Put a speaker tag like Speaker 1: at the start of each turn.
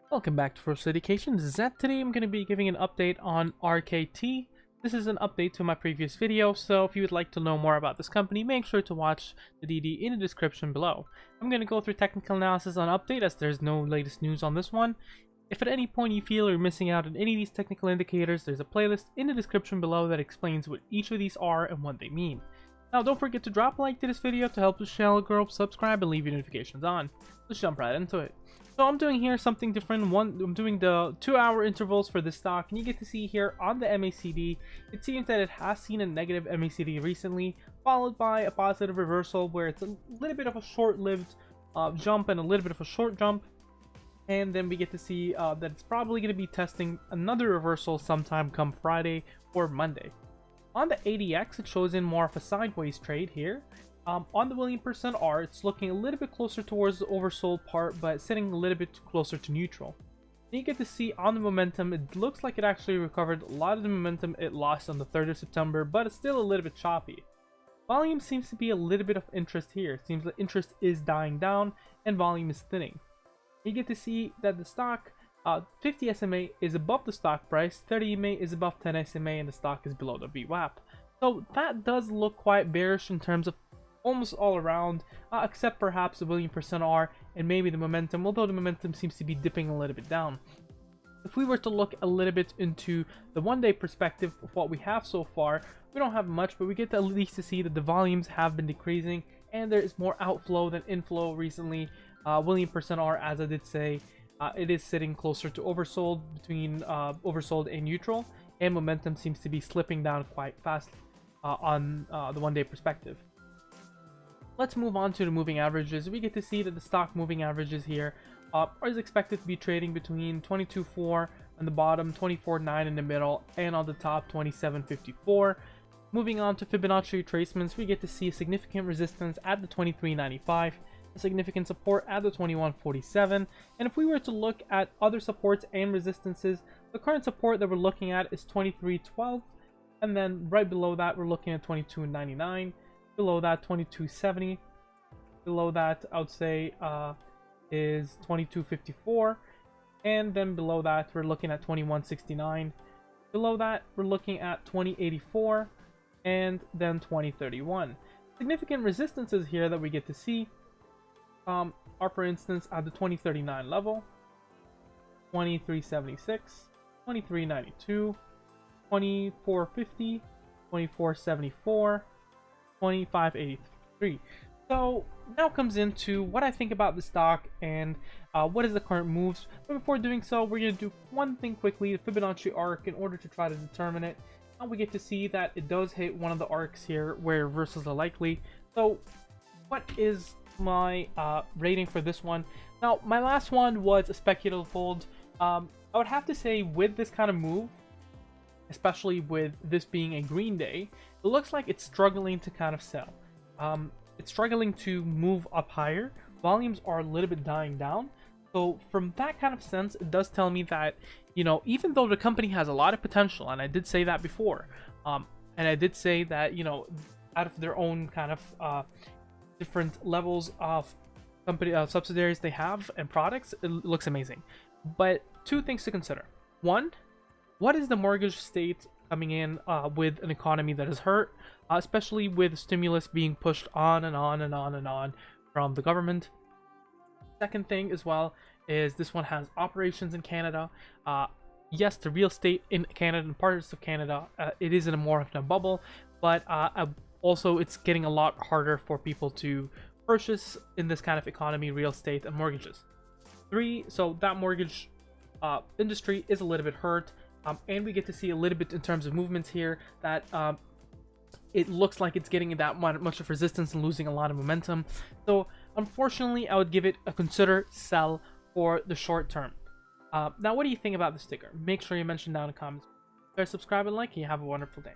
Speaker 1: Welcome back to First Education. Zed. Today I'm going to be giving an update on RKT. This is an update to my previous video, so if you would like to know more about this company, make sure to watch the DD in the description below. I'm going to go through technical analysis on update as there's no latest news on this one. If at any point you feel you're missing out on any of these technical indicators, there's a playlist in the description below that explains what each of these are and what they mean. Now don't forget to drop a like to this video to help the channel grow, subscribe, and leave your notifications on. Let's jump right into it. So I'm doing here something different. I'm doing the 2-hour intervals for this stock, and you get to see here on the MACD, it seems that it has seen a negative MACD recently, followed by a positive reversal where it's a little bit of a short-lived jump and a little bit of a short jump. And then we get to see that it's probably going to be testing another reversal sometime come Friday or Monday. On the ADX, it shows in more of a sideways trade here. On the William percent R, it's looking a little bit closer towards the oversold part, but sitting a little bit closer to neutral. And you get to see on the momentum, it looks like it actually recovered a lot of the momentum it lost on the 3rd of September, but it's still a little bit choppy. Volume seems to be a little bit of interest here. It seems that interest is dying down and volume is thinning. You get to see that the stock 50 SMA is above the stock price, 30 EMA is above 10 SMA, and the stock is below the VWAP. So that does look quite bearish in terms of almost all around, except perhaps the William percent R and maybe the momentum, although the momentum seems to be dipping a little bit down. If we were to look a little bit into the one-day perspective of what we have so far, we don't have much, but we get to at least to see that the volumes have been decreasing and there is more outflow than inflow recently. William percent R, as I did say, it is sitting closer to oversold, between oversold and neutral, and momentum seems to be slipping down quite fast on the one-day perspective. Let's move on to the moving averages. We get to see that the stock moving averages here is expected to be trading between 22.4 on the bottom, 24.9 in the middle, and on the top 27.54. Moving on to Fibonacci retracements, we get to see a significant resistance at the 23.95, a significant support at the 21.47, and if we were to look at other supports and resistances, the current support that we're looking at is 23.12, and then right below that we're looking at 22.99. Below that 22.70, below that I would say is 22.54, and then below that we're looking at 21.69. Below that we're looking at 20.84, and then 20.31. Significant resistances here that we get to see are, for instance, at the 20.39 level, 23.76, 23.92, 24.50, 24.74, 25.83. So now comes into what I think about the stock and what is the current moves. But before doing so, we're going to do one thing quickly, the Fibonacci arc, in order to try to determine it. Now we get to see that it does hit one of the arcs here where reversals are likely. So what is my rating for this one? Now my last one was a speculative hold. I would have to say with this kind of move, especially with this being a green day, it looks like it's struggling to kind of sell. It's struggling to move up higher. Volumes are a little bit dying down. So from that kind of sense, it does tell me that, you know, even though the company has a lot of potential, and I did say that before, and I did say that, you know, out of their own kind of different levels of company subsidiaries they have and products, it looks amazing. But two things to consider. One, what is the mortgage state coming in with an economy that is hurt, especially with stimulus being pushed on and on and on and on from the government? Second thing as well is this one has operations in Canada. Yes, the real estate in Canada and parts of Canada, it is in a more of a bubble, but also it's getting a lot harder for people to purchase in this kind of economy, real estate and mortgages. Three, so that mortgage industry is a little bit hurt. And we get to see a little bit in terms of movements here that it looks like it's getting that much of resistance and losing a lot of momentum. So unfortunately, I would give it a consider sell for the short term. Now, what do you think about the sticker? Make sure you mention down in the comments. Subscribe and like, and you have a wonderful day.